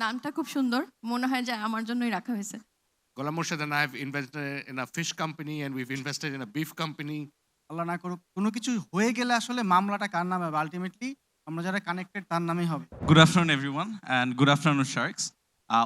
নামটা খুব সুন্দর, মনে হয় যে আমার জন্যই রাখা হয়েছে। Ghulam Murshid and I have invested in a fish company and we've invested in a beef company. আল্লাহ না করুক কোনো কিছু হয়ে গেলে আসলে মামলাটা কার নামে হবে? আল্টিমেটলি আমরা যারা কানেক্টেড তার নামেই হবে। Good afternoon, everyone, and good afternoon, Sharks.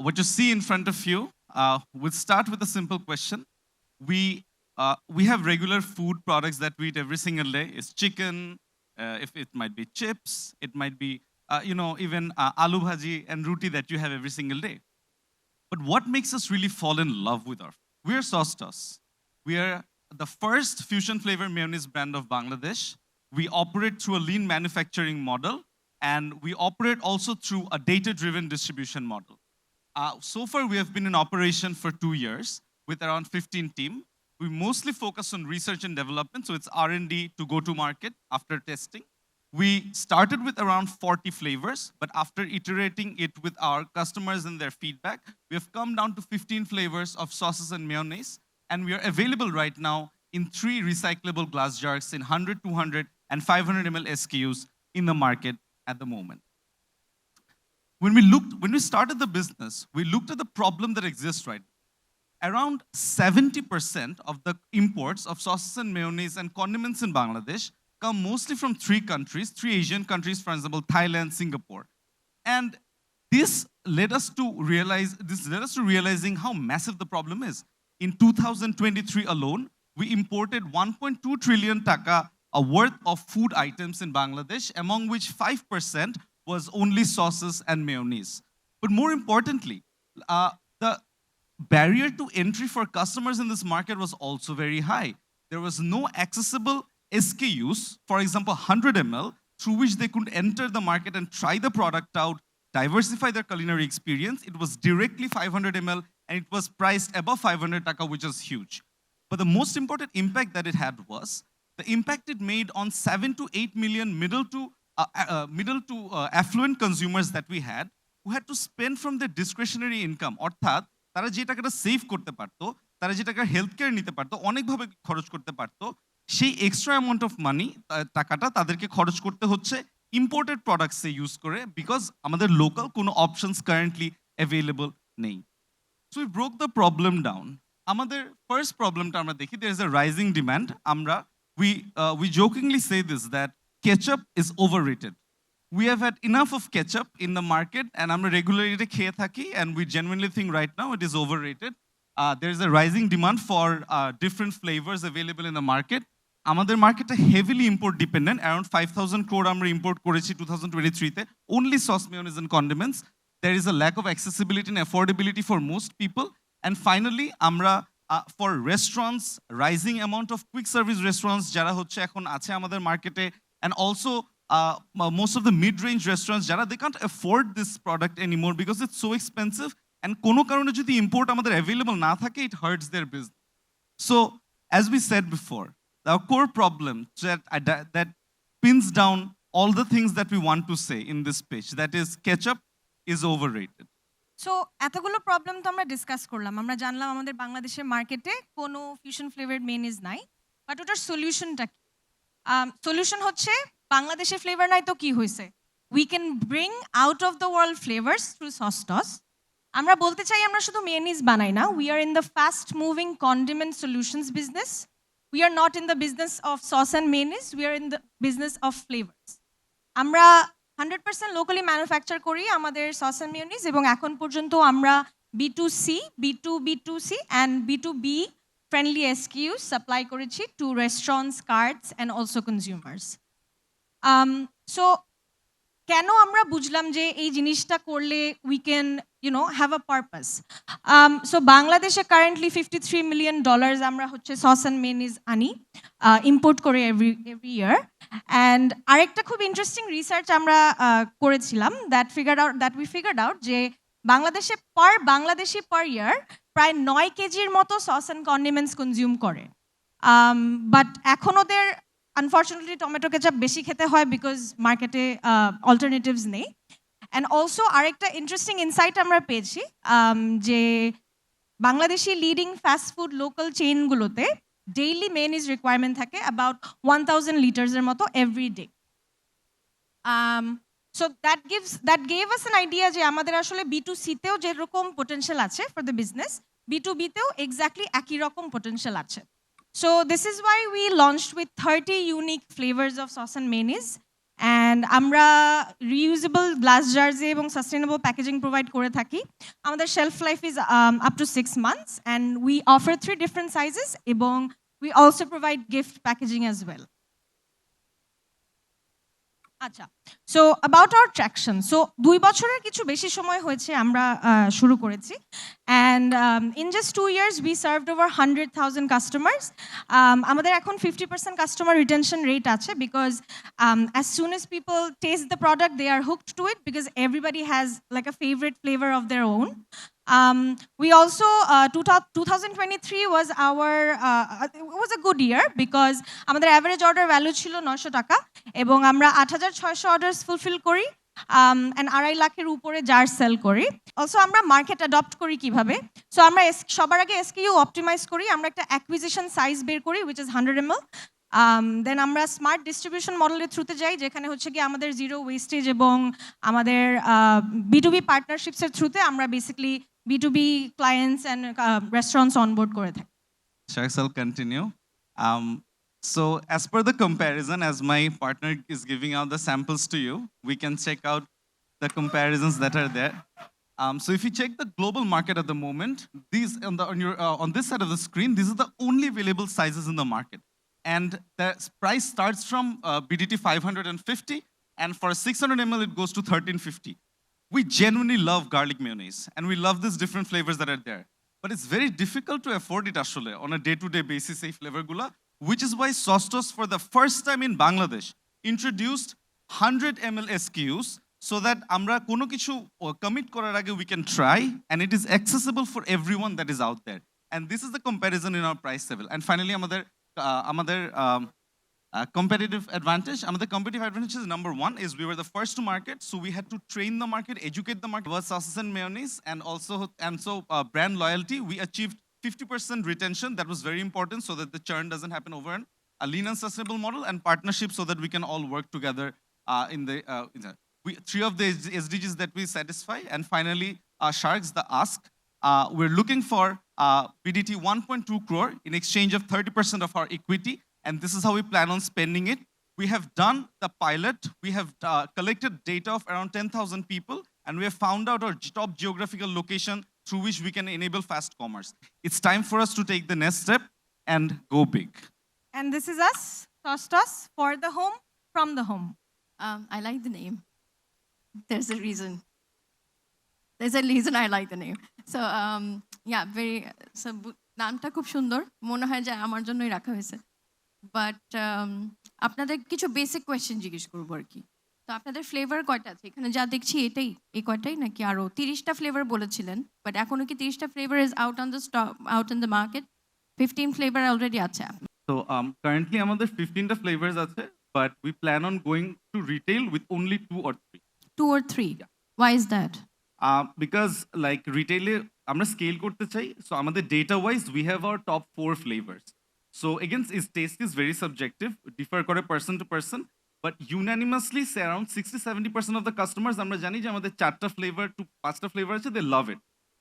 What you see in front of you, we'll start with a simple question. We have regular food products that we eat every single day. It's chicken, if it might be chips, it might be, even aloo bhaji and roti that you have every single day. But what makes us really fall in love with our food? We are Sauce Toss. We are the first fusion flavor mayonnaise brand of Bangladesh. We operate through a lean manufacturing model, and we operate also through a data-driven distribution model. So far, we have been in operation for 2 years with around 15 team. We mostly focus on research and development, so it's R&D to go to market after testing. We started with around 40 flavors, but after iterating it with our customers and their feedback, we have come down to 15 flavors of sauces and mayonnaise, and we are available right now in 3 recyclable glass jars in 100, 200, and 500 ml SKUs in the market at the moment. When we started the business, we looked at the problem that exists right now. Around 70% of the imports of sauces and mayonnaise and condiments in Bangladesh come mostly from 3 countries, 3 Asian countries, for example, Thailand, Singapore. And this led us to realizing how massive the problem is. In 2023 alone, we imported 1.2 trillion taka worth of food items in Bangladesh, among which 5% was only sauces and mayonnaise. But more importantly, the barrier to entry for customers in this market was also very high. There was no accessible SKUs, for example, 100 ml, through which they could enter the market and try the product out, diversify their culinary experience. It was directly 500 ml, and it was priced above 500 taka, which is huge. But the most important impact that it had was the impact it made on 7 to 8 million middle to affluent consumers that we had, who had to spend from their discretionary income. অর্থাৎ তারা যে টাকাটা save করতে পারতো, তারা যে টাকা health care নিতে পারতো, অনেকভাবে খরচ করতে পারতো, সেই এক্সট্রা অ্যামাউন্ট অফ মানি টাকাটা তাদেরকে খরচ করতে হচ্ছে ইম্পোর্টেড প্রোডাক্টসে ইউজ করে, বিকজ আমাদের লোকাল কোনো অপশনস কারেন্টলি অ্যাভেলেবল নেই। So we broke the problem down. আমাদের ফার্স্ট প্রবলেমটা আমরা দেখি, there is a rising demand. We jokingly say this that ketchup is overrated. We have had enough of ketchup in the market, and আমরা regularly খেয়ে থাকি, and we genuinely think right now it is overrated. There is a rising demand for different flavors available in the market. আমাদের মার্কেটটা heavily import dependent. Around 5,000 crore আমরা import করেছি 2023 তে, only sauce, mayonnaise and condiments. There is a lack of accessibility and affordability for most people. And finally, আমরা for restaurants, rising amount of quick service restaurants যারা হচ্ছে এখন আছে আমাদের মার্কেটে, and also most of the mid-range restaurants, jara they can't afford this product anymore because it's so expensive, and kono karone jodi import amader available na thake, it hurts their business. So as we said before, our core problem that pins down all the things that we want to say in this pitch, that is ketchup is overrated. So এতগুলো problem তো আমরা discuss করলাম, আমরা জানলাম আমাদের বাংলাদেশের মার্কেটে কোনো ফিউশন ফ্লেভারড মেয়োনিজ নাই, বাট ওটার সলিউশনটা কি? সলিউশন হচ্ছে বাংলাদেশের ফ্লেভার নাই তো কি হয়েছে, we can bring out of the world flavours through sauce toss. আমরা বলতে চাই আমরা শুধু মেয়োনিজ বানাই না, we are in the fast moving condiment solutions business. We are not in the business of sauce and mayonnaise, we are in the business of flavours. আমরা 100% locally manufacture করি আমাদের সস অ্যান্ড মেয়োনিজ, এবং এখন পর্যন্ত আমরা B2C, B2B2C অ্যান্ড B2B friendly SKUs supply করেছি to restaurants, carts and also consumers. So কেন আমরা বুঝলাম যে এই জিনিসটা করলে we can have a purpose. So বাংলাদেশে কারেন্টলি $53 million আমরা হচ্ছে সস অ্যান্ড মেয়োনিজ আনি, ইম্পোর্ট করে এভরি ইয়ার। অ্যান্ড আরেকটা খুব ইন্টারেস্টিং রিসার্চ আমরা করেছিলাম, দ্যাট উই ফিগার্ড আউট যে বাংলাদেশে বাংলাদেশি পার ইয়ার প্রায় 9 কেজির মতো সস অ্যান্ড কন্ডিমেন্টস কনজিউম করে। বাট এখন ওদের আনফর্চুনেটলি টমেটো কেচাপ বেশি খেতে হয় বিকজ মার্কেটে অল্টারনেটিভস নেই। অ্যান্ড অলসো আরেকটা ইন্টারেস্টিং ইনসাইট আমরা পেয়েছি যে বাংলাদেশি লিডিং ফাস্ট ফুড লোকাল চেইনগুলোতে ডেইলি মেয়োনিজ রিকোয়ারমেন্ট থাকে অ্যাবাউট 1000 লিটার্সের মতো every day. So that gave us an idea যে আমাদের আসলে B2C তেও যেরকম পোটেনশিয়াল আছে ফর দ্য বিজনেস, B2B তেও এক্স্যাক্টলি একই রকম পোটেনশিয়াল আছে। So this is why we launched with 30 unique flavors of sauce and mayonnaise. And আমরা reusable glass jars এবং sustainable packaging provide করে থাকি। আমাদের shelf life is up to 6 months and we offer 3 different sizes এবং we also provide gift packaging as well. আচ্ছা, so about our traction. So 2 বছরের কিছু বেশি সময় হয়েছে আমরা শুরু করেছি, and in just 2 years we served over 100,000 customers. আমাদের এখন 50% কাস্টমার রিটেনশন রেট আছে, because as soon as people taste the product they are hooked to it, because everybody has like a favourite flavour of their own. We also 2023 was was a good year because আমাদের average order value ছিল 900 টাকা এবং আমরা 8,600 orders fulfil করি and 2.5 লাখের উপরে jar sell করি। Also আমরা মার্কেট অ্যাডপ্ট করি কিভাবে? সো আমরা সবার আগে এসকিউ অপটিমাইজ করি, আমরা একটা অ্যাকুইজিশন সাইজ বের করি উইচ ইজ 100 ml। দেন আমরা স্মার্ট ডিস্ট্রিবিউশন মডেলের থ্রুতে যাই, যেখানে হচ্ছে কি আমাদের জিরো ওয়েস্টেজ এবং আমাদের B2B পার্টনারশিপসের থ্রুতে আমরা basically B2B clients and restaurants onboard করে থাকি। Sharks, I'll continue. So as per the comparison, as my partner is giving out the samples to you, we can check out the comparisons that are there. So if you check the global market at the moment, these on this side of the screen, these are the only available sizes in the market. And the price starts from BDT 550, and for 600 ml, it goes to 1350. We genuinely love garlic mayonnaise, and we love these different flavors that are there. But it's very difficult to afford it ashole on a day-to-day basis, ei flavor gula, which is why Sostos, for the first time in Bangladesh, introduced 100 ml SKUs so that amra kono kichu commit korar age we can try, and it is accessible for everyone that is out there. And this is the comparison in our price level. And finally, amader competitive advantage. Our competitive advantage is number 1 is we were the first to market, so we had to train the market, educate the market about sauces and mayonnaise, and so brand loyalty. We achieved 50% retention. That was very important, so that the churn doesn't happen over a lean and sustainable model, and partnership, so that we can all work together in the 3 of the SDGs that we satisfy. And finally, Sharks, the ask. We're looking for BDT 1.2 crore in exchange of 30% of our equity. And this is how we plan on spending it. We have done the pilot. We have collected data of around 10,000 people, and we have found out our top geographical location through which we can enable fast commerce. It's time for us to take the next step and go big. And this is us, Sostos, for the home, from the home. I like the name. There's a reason. There's a reason I like the name. So yeah, নামটা খুব সুন্দর, মনে হয় যে আমার জন্যই রাখা হয়েছে। বাট আপনাদের কিছু বেসিক কোয়েশ্চেন জিজ্ঞেস করবো আর কি। তো আপনাদের ফ্লেভার কয়টা আছে এখানে? যা দেখছি এটাই, এই কয়টাই নাকি আরো 30টা ফ্লেভার বলেছিলেন? বাট এখনো কি 30টা flavour is out on the stock, out in the market? 15 flavour already আছে। So currently আমাদের 15টা flavors আছে, but we plan on going to retail with only 2 or 3. 2 or 3? Yeah. Why is that? Because like retail আমরা scale করতে চাই, so আমাদের data wise we have our top 4 flavors. So again, taste is very subjective, differ করে person to person, but unanimously say around 60-70% of the customers আমরা জানি যে আমাদের 4টা flavor to 5টা flavor আছে, they love it.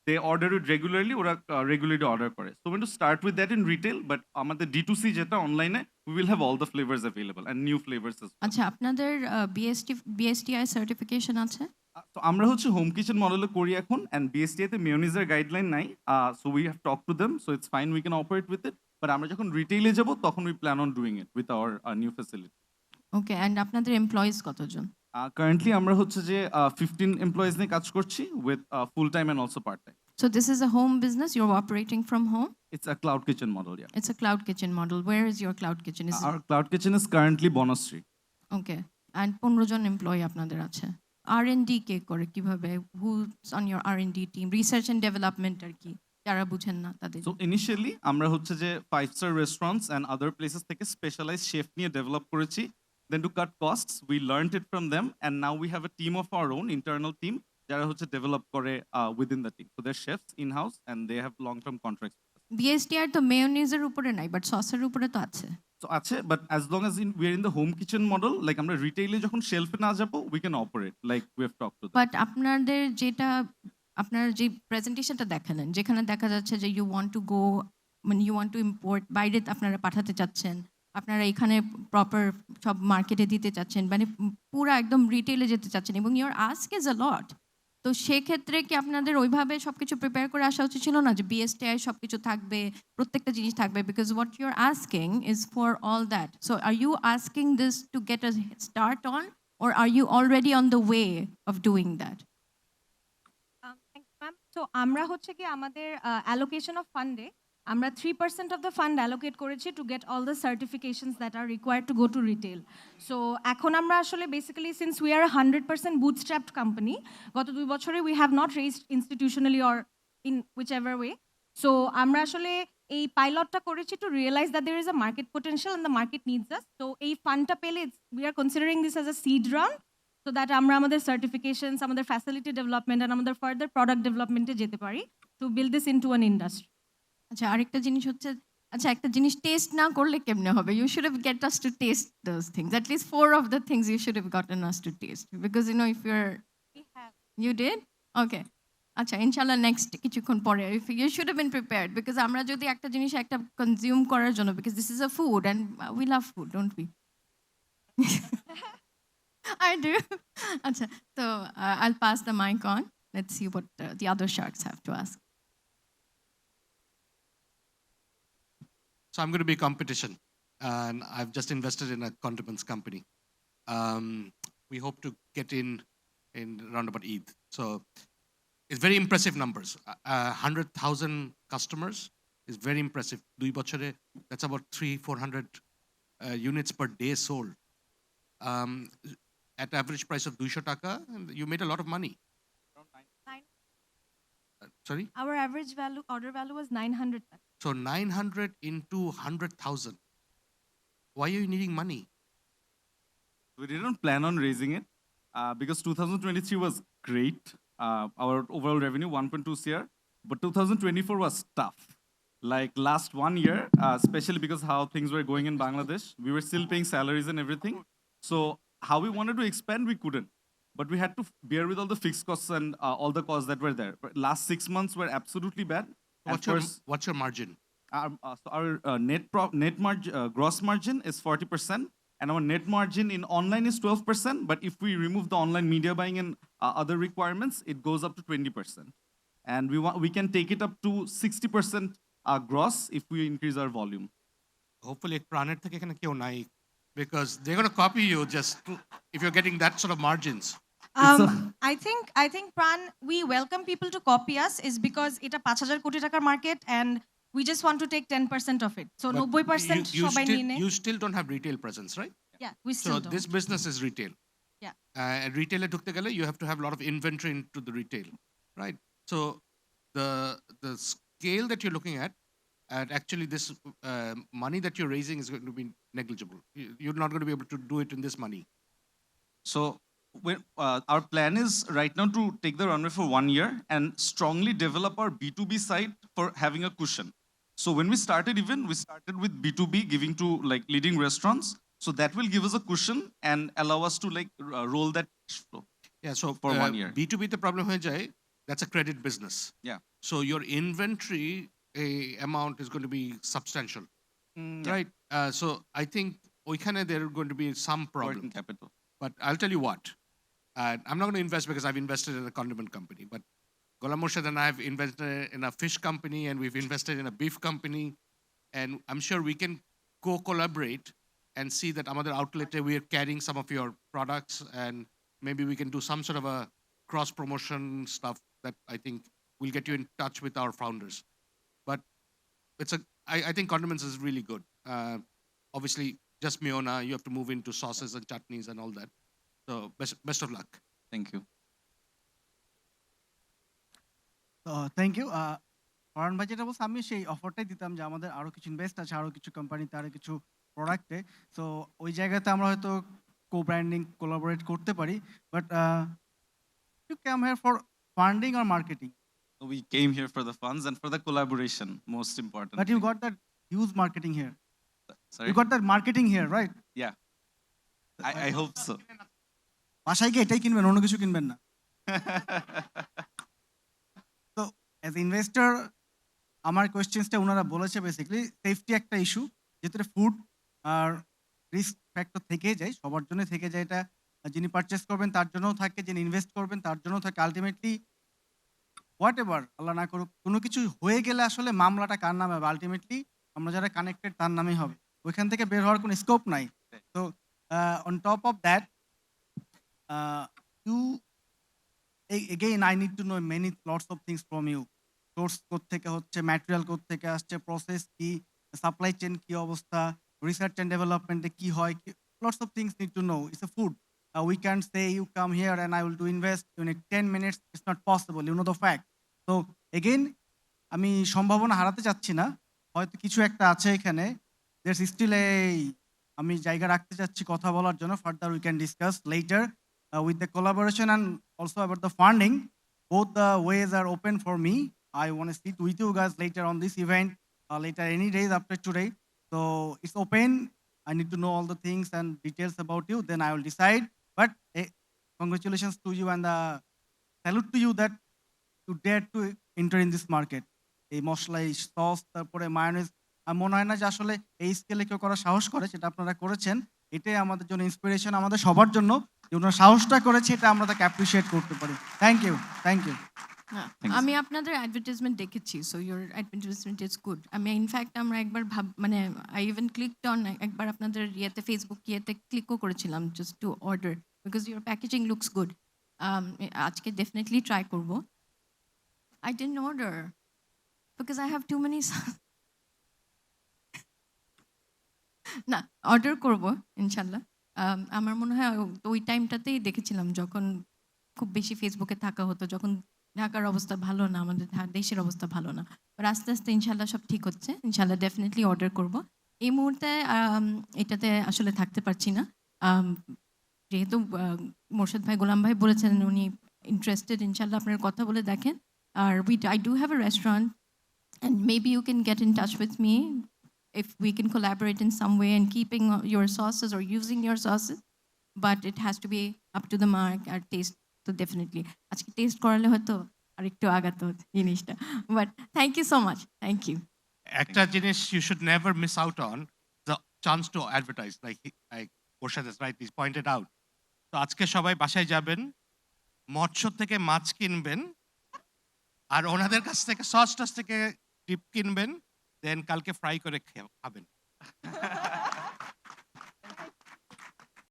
They order it regularly, ওরা regularly order করে. So we're going to start with that in retail, but আমাদের D2C যেটা online we will have all the flavors available and new flavors as well. আচ্ছা, আপনাদের BSTI certification আছে? So আমরা হচ্ছে home kitchen মডেলে করি এখন, and BSTI তে মেয়োনিজের গাইডলাইন নাই, so we have talked to them, so it's fine, we can operate with it. But আমরা যখন রিটেইলে যাব তখন we plan on doing it with our new facility. Okay, and আপনাদের এমপ্লয়িজ কতজন? Currently আমরা হচ্ছে যে 15 employees নিয়ে কাজ করছি with full time and also part time. So this is a home business, you're operating from home? It's a cloud kitchen model, yeah. It's a cloud kitchen model. Where is your cloud kitchen? Our cloud kitchen is currently Bonus Street. Okay, and 15 জন employee আপনাদের আছে। R&D কে করে কিভাবে? Who's on your R&D team? Research and development আর কি, যারা বুঝেন না তাদের। So initially আমরা হচ্ছে যে 5-star restaurants and other places থেকে specialized chef নিয়ে develop করেছি. Then to cut costs, we learned it from them, and now we have a team of our own, internal team, যারা হচ্ছে develop করে within the team. So they're chefs in-house and they have long-term contracts with us. BSTR তো মেয়োনিজের উপরে নাই, but সসের উপরে তো আছে। So আছে, but as long as we're in the home kitchen model, like আমরা রিটেইলে যখন শেলফে না যাবো, we can operate like we have talked to them. But আপনাদের যেটা আপনার যে প্রেজেন্টেশনটা দেখালেন, যেখানে দেখা যাচ্ছে যে ইউ ওয়ান্ট টু গো, মানে ইউ ওয়ান্ট টু ইম্পোর্ট, বাইরে আপনারা পাঠাতে চাচ্ছেন, আপনারা এখানে প্রপার সব মার্কেটে দিতে চাচ্ছেন, মানে পুরো একদম রিটেলে যেতে চাচ্ছেন, এবং ইউর আস্ক ইজ আ লট। তো সেক্ষেত্রে কি আপনাদের ওইভাবে সবকিছু প্রিপেয়ার করে আসা উচিত ছিল না, যে বিএসটিআই সবকিছু থাকবে, প্রত্যেকটা জিনিস থাকবে? Because what you're asking is for all that. So are you asking this to get a start on, or are you already on the way of doing that? Ma'am, তো আমরা হচ্ছে কি আমাদের অ্যালোকেশন অফ ফান্ডে আমরা 3% of the fund allocate করেছি to get all the certifications that are required to go to retail. So এখন আমরা আসলে basically since we are 100% bootstrapped company, গত 2 বছরে we have not raised institutionally or in which ever way. So আমরা আসলে এই পাইলটটা করেছি to realise that there is a market potential and the market needs us. তো এই ফান্ডটা পেলে we R considering this as a seed round, so that আমরা আমাদের সার্টিফিকেশনস, আমাদের ফ্যাসিলিটি ডেভেলপমেন্ট অ্যান্ড আমাদের ফার্দার প্রোডাক্ট ডেভেলপমেন্টে যেতে পারি to build this into an industry. আচ্ছা, আরেকটা জিনিস হচ্ছে, আচ্ছা একটা জিনিস টেস্ট না করলে কেমনে হবে? You should have get us to test those things, at least 4 of the things you should have gotten us to test, because you know if you did okay. আচ্ছা, ইনশাল্লাহ নেক্সট কিছুক্ষণ পরে if you should have been prepared, because আমরা যদি একটা জিনিস একটা consume করার জন্য, because this is a food and we love food, don't we? I do. আচ্ছা, তো I'll pass the mic on. Let's see what the other sharks have to ask. So I'm going to be competition, and I've just invested in a condiments company. We hope to get in around about Eid. So it's very impressive numbers. 100,000 customers is very impressive. Dui bochore, that's about 300-400 units per day sold. At average price of 200 taka, and you made a lot of money. Sorry? Our average order value was 900. So 900 into 100,000. Why are you needing money? We didn't plan on raising it because 2023 was great. Our overall revenue 1.2 CR, but 2024 was tough. Like last 1 year, especially because how things were going in Bangladesh, we were still paying salaries and everything. So how we wanted to expand, we couldn't. But we had to bear with all the fixed costs and all the costs that were there. But last 6 months were absolutely bad. And What's your margin? Our gross margin is 40%, and our net margin in online is 12%. But if we remove the online media buying and other requirements, it goes up to 20%. And we can take it up to 60% gross if we increase our volume. Hopefully, Pranet theke ekhane keu nai, because they're going to copy you just if you're getting that sort of margins. I think Pran, we welcome people to copy us is because এটা 5,000 কোটি টাকার market and we just want to take 10% of it. So But 90% সবাই নিয়ে নেয়। you still don't have retail presence, right? Yeah, we So still don't. this business is retail. Yeah. And retail e dhukte gele, you have to have a lot of inventory into the retail, right? So the scale that you're looking at, and actually this money that you're raising is going to be negligible. You're not going to be able to do it in this money. So our plan is right now to take the runway for 1 year and strongly develop our B2B side for having a cushion. So when we started with B2B giving to like leading restaurants. So that will give us a cushion and allow us to like roll that cash flow. Yeah, so for 1 year. B2B the problem hoye jay, that's a credit business. Yeah. So your inventory amount is going to be substantial, right? So I think oikhane there are going to be some Working problems. capital. But I'll tell you what, I'm not going to invest because I've invested in a condiment company. But Ghulam Murshid and I have invested in a fish company, and we've invested in a beef company. And I'm sure we can co-collaborate and see that another outlet we are carrying some of your products, and maybe we can do some sort of a cross-promotion stuff that I think will get you in touch with our founders. But I think condiments is really good. Obviously, just Miona, you have to move into sauces and chutneys and all that. So best of luck. Thank you. তো thank you. Farhan ভাই যেটা বলছে, আমি সেই অফারটাই দিতাম যে আমাদের আরও কিছু ইনভেস্ট আছে, আরও কিছু কোম্পানিতে, আরও কিছু প্রোডাক্টে। সো ওই জায়গাতে আমরা হয়তো কো ব্র্যান্ডিং কোলাবোরেট করতে পারি। But you come here for funding আর marketing? We came here for the funds and for the collaboration, most important. But you got that huge marketing here. Sorry? You got that marketing here, right? Yeah. I hope so. বাসায় গিয়ে এটাই কিনবেন, অন্য কিছু কিনবেন না। তো as investor আমার কোয়েশ্চেন্সটা ওনারা বলেছে বেসিক্যালি সেফটি একটা ইস্যু, যেহেতু ফুড আর রিস্ক ফ্যাক্টর থেকেই যায়, সবার জন্য থেকে যায়। এটা যিনি পারচেস করবেন তার জন্যও থাকে, যিনি ইনভেস্ট করবেন তার জন্যও থাকে। আলটিমেটলি হোয়াট এভার আল্লাহ না করুক, কোনো কিছু হয়ে গেলে আসলে মামলাটা কার নামে হবে? আলটিমেটলি আমরা যারা কানেক্টেড তার নামেই হবে, ওইখান থেকে বের হওয়ার কোনো স্কোপ নাই। তো on top of that you again I need to know many lots of things from you. Source কোত্থেকে হচ্ছে, ম্যাটেরিয়াল কোত্থেকে আসছে, প্রসেস কি, সাপ্লাই চেইন কি অবস্থা, রিসার্চ অ্যান্ড ডেভেলপমেন্টে কি হয়, lots of things need to know. It's a food. We can't say you come here and I will do invest in 10 minutes. It's not possible. You know the fact. So again আমি সম্ভাবনা হারাতে চাচ্ছি না, হয়তো কিছু একটা আছে এখানে। there's still আমি জায়গা রাখতে চাচ্ছি কথা বলার জন্য। Further we can discuss letter with the collaboration and also about the funding. Both the ways are open for me. I want to sit with you guys later on this event, later any days after today. So it's open. I need to know all the things and details about you. Then I will decide. But congratulations to you and salute to you that you dare to enter in this market. এই মশলা, এই sauce, তারপরে mayonnaise, আমার মনে হয় না যে আসলে এই স্কেলে কেউ করার সাহস করে। সেটা আপনারা করেছেন, এটাই আমাদের জন্য ইন্সপিরেশন, আমাদের সবার জন্য। যে ওনারা সাহসটা করেছে, এটা আমরা তাকে অ্যাপ্রিসিয়েট করতে পারি। Thank you, thank you. আমি আপনাদের অ্যাডভার্টাইজমেন্ট দেখেছি, so your advertisement is good. আমি ইনফ্যাক্ট আমরা একবার মানে আই ইভেন ক্লিকড অন, একবার আপনাদের ইয়েতে ফেসবুক ইয়েতে ক্লিকও করেছিলাম just to order, because your packaging looks good. আজকে ডেফিনেটলি ট্রাই করবো। I didn't order because I have too many না, অর্ডার করব ইনশাল্লাহ। আমার মনে হয় ওই টাইমটাতেই দেখেছিলাম যখন খুব বেশি ফেসবুকে থাকা হতো, যখন ঢাকার অবস্থা ভালো না, আমাদের দেশের অবস্থা ভালো না। বাট আস্তে আস্তে ইনশাল্লাহ সব ঠিক হচ্ছে, ইনশাল্লাহ ডেফিনেটলি অর্ডার করব। এই মুহূর্তে এটাতে আসলে থাকতে পারছি না, যেহেতু মোর্শেদ ভাই, গোলাম ভাই বলেছেন উনি ইন্টারেস্টেড। ইনশাল্লাহ আপনার কথা বলে দেখেন। আর I do have a restaurant, and maybe you can get in touch with me if we can collaborate in some way and keeping your sauces or using your sauces, but it has to be up to the mark. Our taste তো definitely আজকে test করালে হয়তো আর একটু আগাতো জিনিসটা। But thank you so much. Thank you. একটা জিনিস you should never miss out on, the chance to advertise, like Orshad has rightly pointed out. তো আজকে সবাই বাসায় যাবেন, মৎস্য থেকে মাছ কিনবেন, আর ওনাদের কাছ থেকে সস টস থেকে ডিপ কিনবেন, দেন কালকে ফ্রাই করে খাবেন।